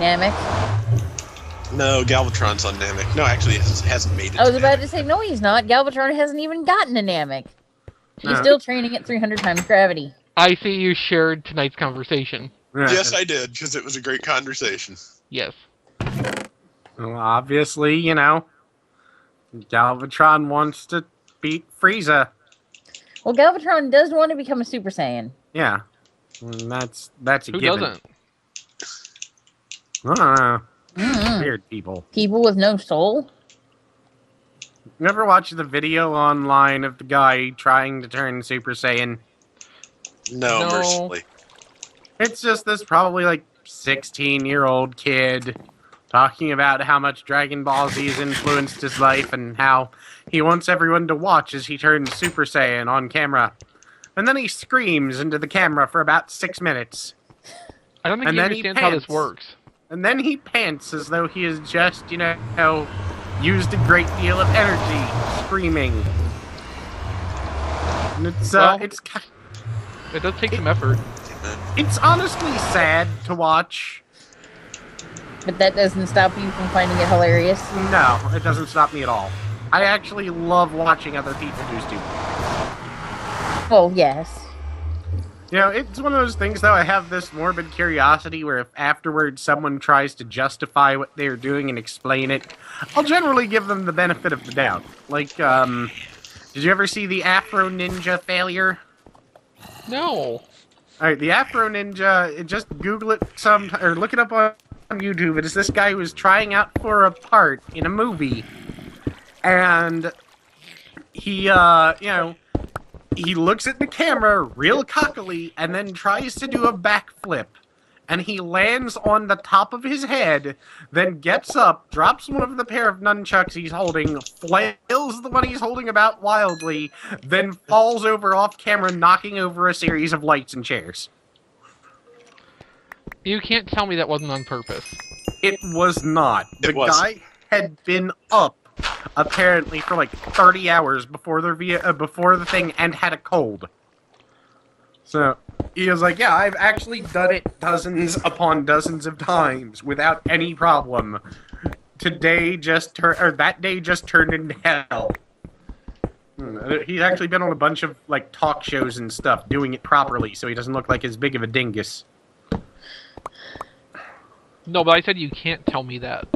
Namek? No, Galvatron's on Namek. No, actually, it hasn't made it. I was about to say, no, he's not. Galvatron hasn't even gotten a Namek. He's still training at 300 times gravity. I see you shared tonight's conversation. Yes, I did, because it was a great conversation. Yes. Well, obviously, you know, Galvatron wants to beat Frieza. Well, Galvatron does want to become a Super Saiyan. Yeah. And that's a Who given. doesn't? I don't know. Weird people. People with no soul? Never watched the video online of the guy trying to turn Super Saiyan? No, No. mercifully. It's just this probably like 16-year-old kid talking about how much Dragon Ball Z has influenced his life and how he wants everyone to watch as he turns Super Saiyan on camera. And then he screams into the camera for about 6 minutes. I don't think And he then he understands how this pants. works. And then he pants as though he has just, you know, used a great deal of energy screaming. And it's, Well, it's It does take some effort. It's honestly sad to watch. But that doesn't stop you from finding it hilarious. No, it doesn't stop me at all. I actually love watching other people do stupid. Well, yes. You know, it's one of those things, though, I have this morbid curiosity where if afterwards someone tries to justify what they're doing and explain it, I'll generally give them the benefit of the doubt. Like, did you ever see the Afro Ninja failure? No. Alright, the Afro Ninja, just Google it or look it up on YouTube. It is this guy who was trying out for a part in a movie. And he, you know, he looks at the camera real cockily and then tries to do a backflip. And he lands on the top of his head, then gets up, drops one of the pair of nunchucks he's holding, flails the one he's holding about wildly, then falls over off camera, knocking over a series of lights and chairs. You can't tell me that wasn't on purpose. It was not. The guy had been up, apparently, for like 30 hours before the thing and had a cold. So, he was like, yeah, I've actually done it dozens upon dozens of times without any problem. That day just turned into hell. He's actually been on a bunch of, like, talk shows and stuff, doing it properly, so he doesn't look like as big of a dingus. No, but I said you can't tell me that.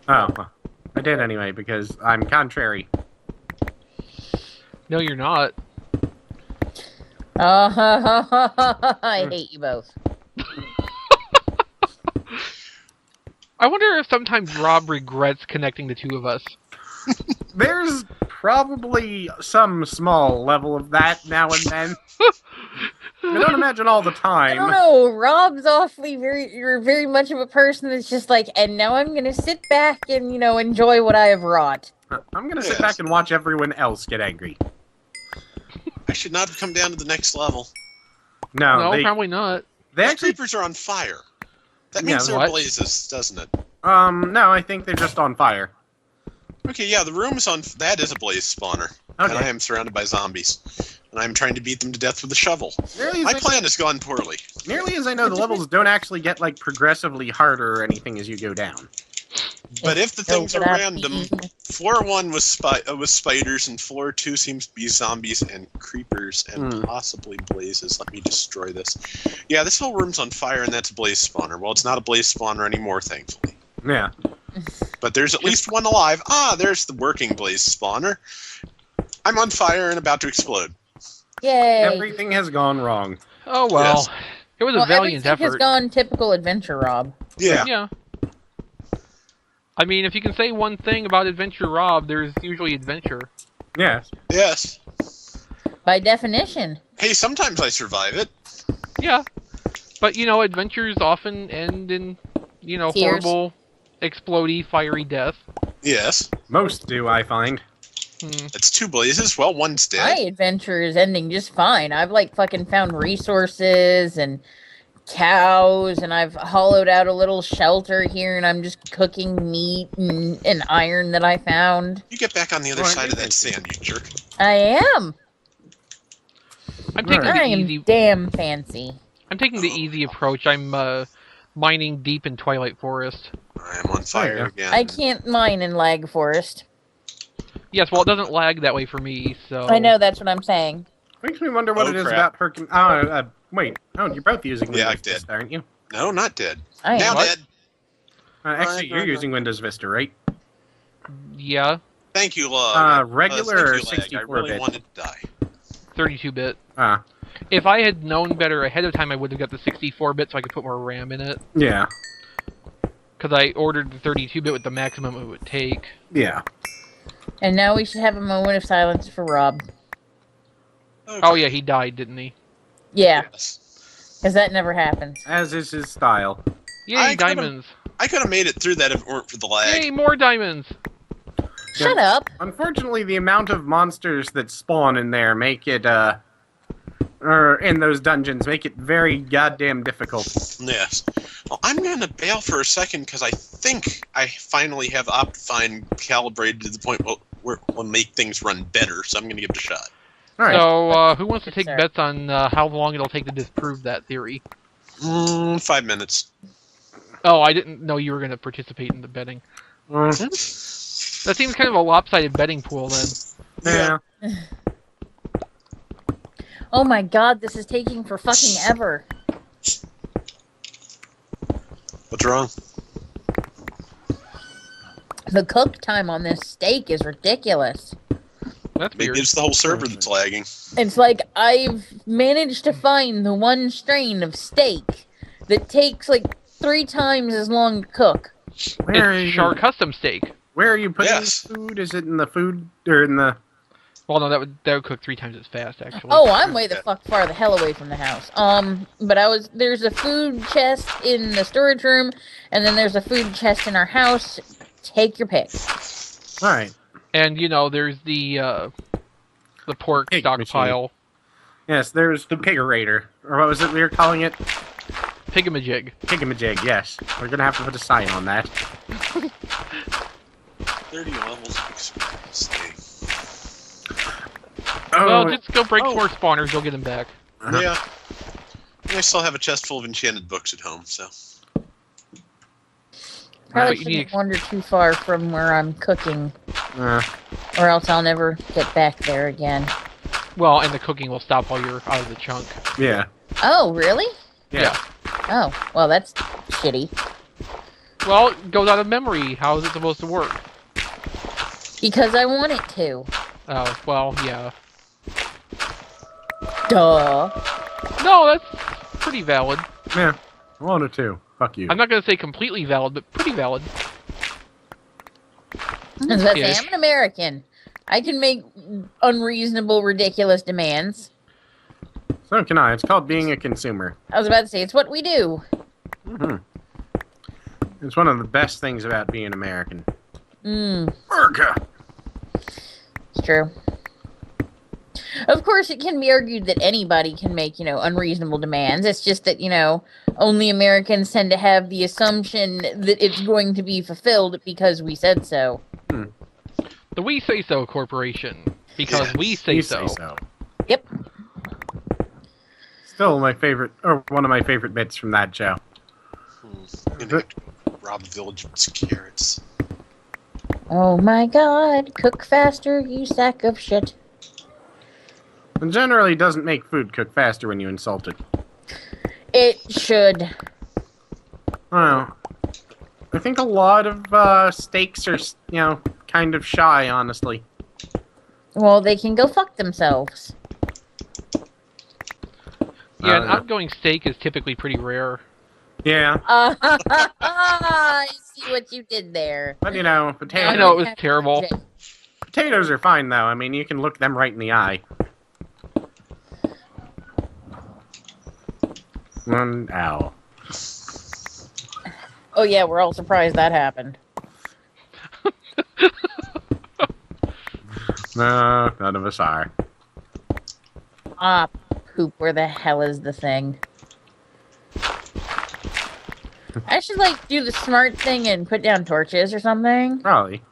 Oh, well, I did anyway, because I'm contrary. No, you're not. I hate you both. I wonder if sometimes Rob regrets connecting the two of us. There's probably some small level of that now and then. I don't imagine all the time. I don't know. Rob's you're very much of a person that's just like, and now I'm going to sit back and, you know, enjoy what I have wrought. I'm going to sit back and watch everyone else get angry. I should not have come down to the next level. No, probably not. The creepers are on fire. That means they're blazes, doesn't it? No, I think they're just on fire. Okay, yeah, the room is on... That is a blaze spawner. Okay. And I am surrounded by zombies. And I'm trying to beat them to death with a shovel. My plan has gone poorly. Nearly as I know, the levels don't actually get, like, progressively harder or anything as you go down. But if the things are random, floor 1 was spiders, and floor 2 seems to be zombies and creepers and possibly blazes. Let me destroy this. Yeah, this whole room's on fire, and that's a blaze spawner. Well, it's not a blaze spawner anymore, thankfully. Yeah. But there's at least one alive. Ah, there's the working blaze spawner. I'm on fire and about to explode. Yay! Everything has gone wrong. Oh, well. Yes. It was a valiant everything effort. has gone typical adventure, Rob. Yeah. Yeah. I mean, if you can say one thing about Adventure Rob, there's usually adventure. Yes. Yes. By definition. Hey, sometimes I survive it. Yeah. But, you know, adventures often end in, you know, Tears. horrible, explodey, fiery death. Yes. Most do, I find. It's 2 blazes. Well, one's dead. My adventure is ending just fine. I've, like, fucking found resources and cows, and I've hollowed out a little shelter here, and I'm just cooking meat and iron that I found. You get back on the other side of that sand, you jerk. I am. I'm taking I the am easy. damn fancy. I'm taking the easy approach. I'm mining deep in Twilight Forest. I'm on fire again. I can't mine in lag forest. Yes, well, it doesn't lag that way for me, so... I know, that's what I'm saying. Makes me wonder what it is crap. about Perkin. Wait. Oh, you're both using Windows Vista, aren't you? No, not dead. I am. Now What? dead. Actually, you're using Windows Vista, right? Yeah, Thank you, Log. Regular or thank you, Lag. I 64-bit? really wanted to die. 32-bit. Ah, If I had known better ahead of time, I would have got the 64-bit so I could put more RAM in it. yeah. Because I ordered the 32-bit with the maximum it would take. Yeah. And now we should have a moment of silence for Rob. Okay. Oh yeah, he died, didn't he? Yeah, Yes. because that never happens. As is his style. Yay, diamonds! I could have made it through that if it weren't for the lag. Yay, more diamonds! Shut up. Unfortunately, the amount of monsters that spawn in there make it, or in those dungeons, make it very goddamn difficult. Yes. Well, I'm going to bail for a second because I think I finally have Optifine calibrated to the point where we'll make things run better, so I'm going to give it a shot. All right. So, who wants to take Sir. bets on how long it'll take to disprove that theory? 5 minutes. Oh, I didn't know you were going to participate in the betting. That seems kind of a lopsided betting pool, then. Yeah. Oh my god, this is taking for fucking ever. What's wrong? The cook time on this steak is ridiculous. That's Maybe weird. it's the whole server that's lagging. It's like I've managed to find the one strain of steak that takes like 3 times as long to cook. Where are It's you? Char Custom Steak. Where are you putting Yes. the food? Is it in the food or in the? Well, no, that would cook 3 times as fast, actually. Oh, I'm way the fuck far the hell away from the house. But there's a food chest in the storage room, and then there's a food chest in our house. Take your pick. All right. And, you know, there's the pork Pig stockpile. Yes, there's the pigerator, or what was it we were calling it? Pigamajig. Pigamajig. Yes, we're gonna have to put a sign on that. 30 levels of experience. Oh, Well, just go break Oh. 4 spawners, you'll get them back. Yeah. I still have a chest full of enchanted books at home, so. Probably But you need shouldn't wander too far from where I'm cooking, uh, or else I'll never get back there again. Well, and the cooking will stop while you're out of the chunk. yeah. Oh, really? Yeah. Oh, well, that's shitty. Well, it goes out of memory. How is it supposed to work? Because I want it to. Oh, well, yeah. Duh. No, that's pretty valid. Yeah. I wanted to. Fuck you. I'm not going to say completely valid, but pretty valid. As I say, Yes. I'm an American. I can make unreasonable, ridiculous demands. So can I. It's called being a consumer. I was about to say, it's what we do. hmm It's one of the best things about being American. It's true. Of course, it can be argued that anybody can make, unreasonable demands. It's just that, only Americans tend to have the assumption that it's going to be fulfilled because we said so. The We Say So Corporation. Because we say You so. say so. Yep. Still my favorite, or one of my favorite bits from that show. I'm gonna have to rob a village of its carrots. Oh my god, cook faster, you sack of shit. It generally doesn't make food cook faster when you insult it. It should. I don't know. I think a lot of steaks are, kind of shy, honestly. Well, they can go fuck themselves. Yeah, an outgoing steak is typically pretty rare. Yeah, I see what you did there. but potatoes. I know, it was terrible. Potatoes are fine though. I mean, you can look them right in the eye. Ow. Oh yeah, we're all surprised that happened. No, none of us are. Ah, poop, where the hell is the thing? I should, do the smart thing and put down torches or something. Probably.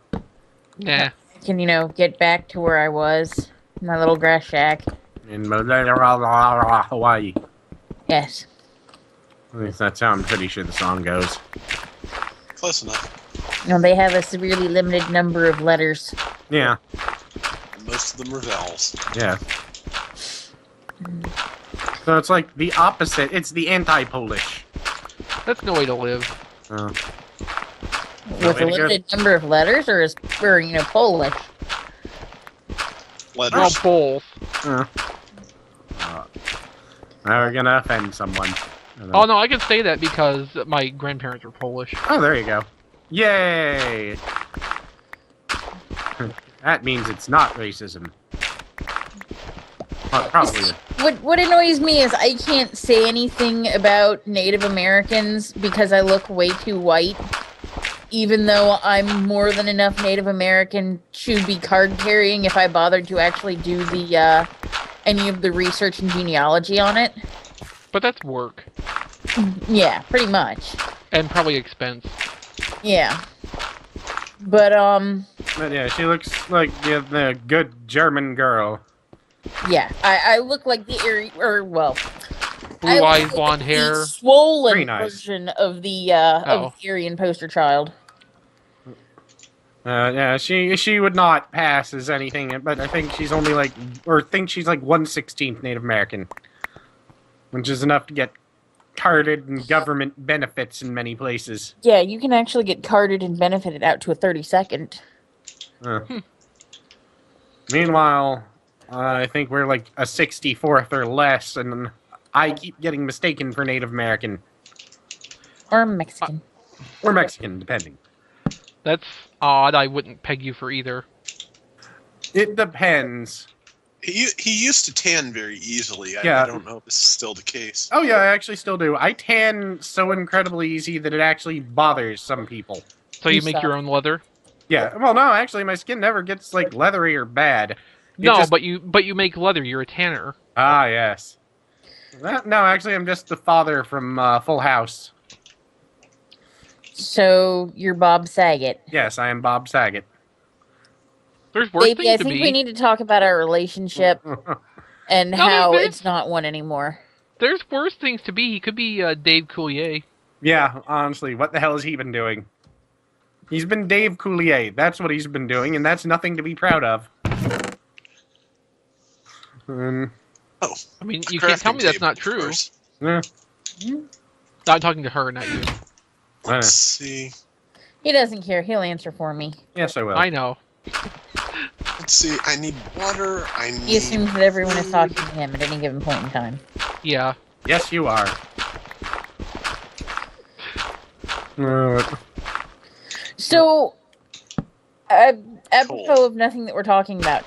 Nah. Can, get back to where I was. My little grass shack. In Hawaii. Yes. At least that's how I'm pretty sure the song goes. Close enough. No, they have a severely limited number of letters. Yeah. And most of them are vowels. Yeah. So it's like the opposite. It's the anti-Polish. That's no way to live. Oh. With a limited number of letters, or Polish? Letters. Well, both. Now we're gonna offend someone. Oh no, I can say that because my grandparents were Polish. Oh, there you go. Yay! That means it's not racism. Well, probably. What annoys me is I can't say anything about Native Americans because I look way too white, even though I'm more than enough Native American to be card carrying if I bothered to actually do the any of the research and genealogy on it. But that's work. Yeah, pretty much. And probably expense. Yeah. But yeah, she looks like the good German girl. yeah, I look like the Blue eyes, blonde hair. the swollen Very nice. version of the Aryan poster child. Yeah, she would not pass as anything, but I think she's only like, or think she's like 1/16 Native American, which is enough to get carded and government benefits in many places. Yeah, you can actually get carded and benefited out to a 32nd. Meanwhile, I think we're like a 64th or less, and I keep getting mistaken for Native American. Or Mexican. Or Mexican, depending. That's odd. I wouldn't peg you for either. It depends. He used to tan very easily. Yeah. I don't know if this is still the case. Oh yeah, I actually still do. I tan so incredibly easy that it actually bothers some people. So you make your own leather? Yeah, well no, actually my skin never gets like leathery or bad. No, just... but you make leather. You're a tanner. Ah, yes. No, actually I'm just the father from Full House. So you're Bob Saget. Yes, I am Bob Saget. There's worse Baby, things I to think be. we need to talk about our relationship and No, how there's- it's not one anymore. There's worse things to be. He could be Dave Coulier. Yeah, honestly, what the hell has he been doing? He's been Dave Coulier. That's what he's been doing, and that's nothing to be proud of. Oh, I mean, you can't tell me that's not true. Yeah. I'm talking to her, not you. Let's see. He doesn't care. He'll answer for me. Yes, I will. I know. Let's see. I need water. I need. He assumes that everyone is talking to him at any given point in time. Yeah. Yes, you are. So, apropos of nothing that we're talking about,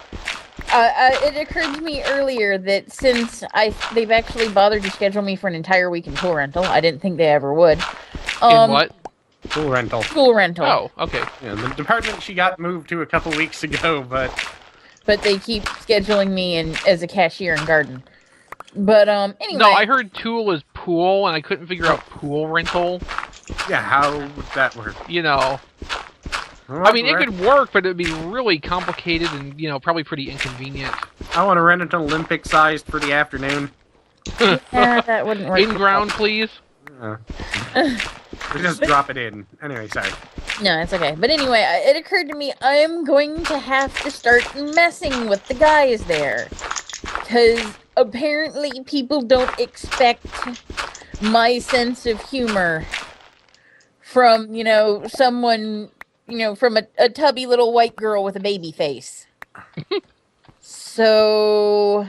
it occurred to me earlier that since they've actually bothered to schedule me for an entire week in pool rental, I didn't think they ever would. In what? Pool rental. Pool rental. Oh, okay. Yeah, the department she got moved to a couple weeks ago, but They keep scheduling me as a cashier in garden. But anyway. No, I heard tool is pool, and I couldn't figure out pool rental. yeah, how would that work? You know. I mean, it could work, but it'd be really complicated and, probably pretty inconvenient. I want to rent an Olympic-sized for the afternoon. Yeah, that wouldn't work. In ground, please. Or just drop it in. Anyway, sorry. No, it's okay. But anyway, it occurred to me I'm going to have to start messing with the guys there. Because apparently people don't expect my sense of humor from, someone, from a tubby little white girl with a baby face. So,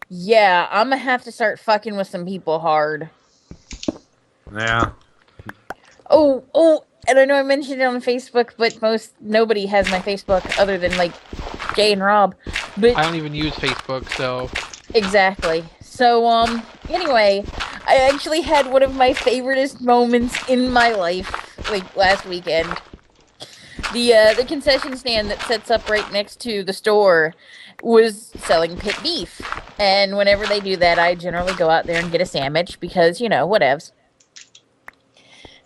yeah, I'm going to have to start fucking with some people hard. Yeah. Oh, and I know I mentioned it on Facebook, but nobody has my Facebook other than, like, Jay and Rob. But I don't even use Facebook, so... Exactly. So, anyway, I actually had one of my favoriteest moments in my life, like, last weekend. The concession stand that sets up right next to the store was selling pit beef. And whenever they do that, I generally go out there and get a sandwich because, whatevs.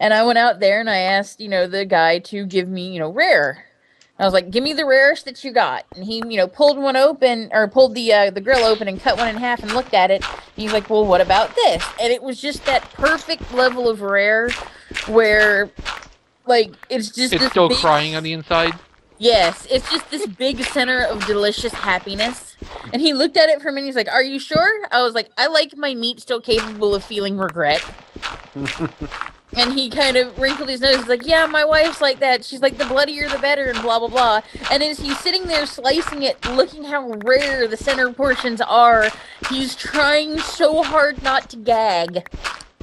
And I went out there and I asked, the guy to give me, rare. I was like, give me the rarest that you got. And he, pulled one open, or pulled the grill open and cut one in half and looked at it. And he's like, well, what about this? And it was just that perfect level of rare where, like, it's just It's this still big, crying on the inside. yes, it's just this big center of delicious happiness. And he looked at it for a minute. He's like, are you sure? I was like, I like my meat still capable of feeling regret. And he kind of wrinkled his nose. He's like, yeah, my wife's like that. She's like, the bloodier the better, and blah, blah, blah. And as he's sitting there slicing it, looking how rare the center portions are, he's trying so hard not to gag.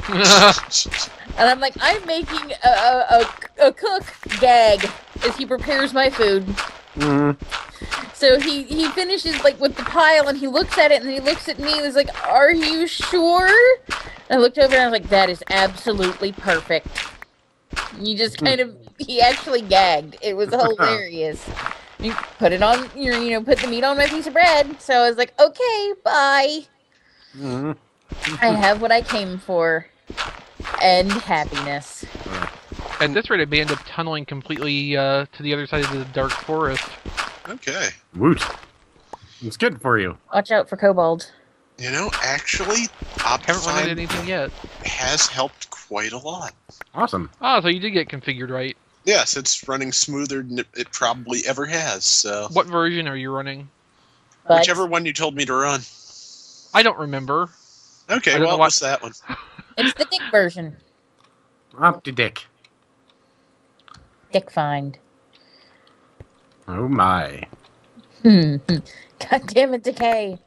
And I'm like, I'm making a cook gag as he prepares my food. So he finishes like with the pile, and he looks at it, and he looks at me, and he's like, are you sure? And I looked over, and I was like, that is absolutely perfect. You just kind of, he actually gagged. It was hilarious. You put it on, put the meat on my piece of bread. So I was like, okay, bye. I have what I came for. And happiness. At this rate, I'd end up tunneling completely to the other side of the dark forest. Okay. Woot. It's good for you. Watch out for kobold. Actually, Haven't run into Optifine anything yet. has helped quite a lot. Awesome. Ah, so you did get configured right. Yes, it's running smoother than it probably ever has. So What version are you running? But whichever one you told me to run. I don't remember. Okay, I don't know what's that one? it's the dick version. Opti-dick. Dick find. Oh my. God damn it, Decay.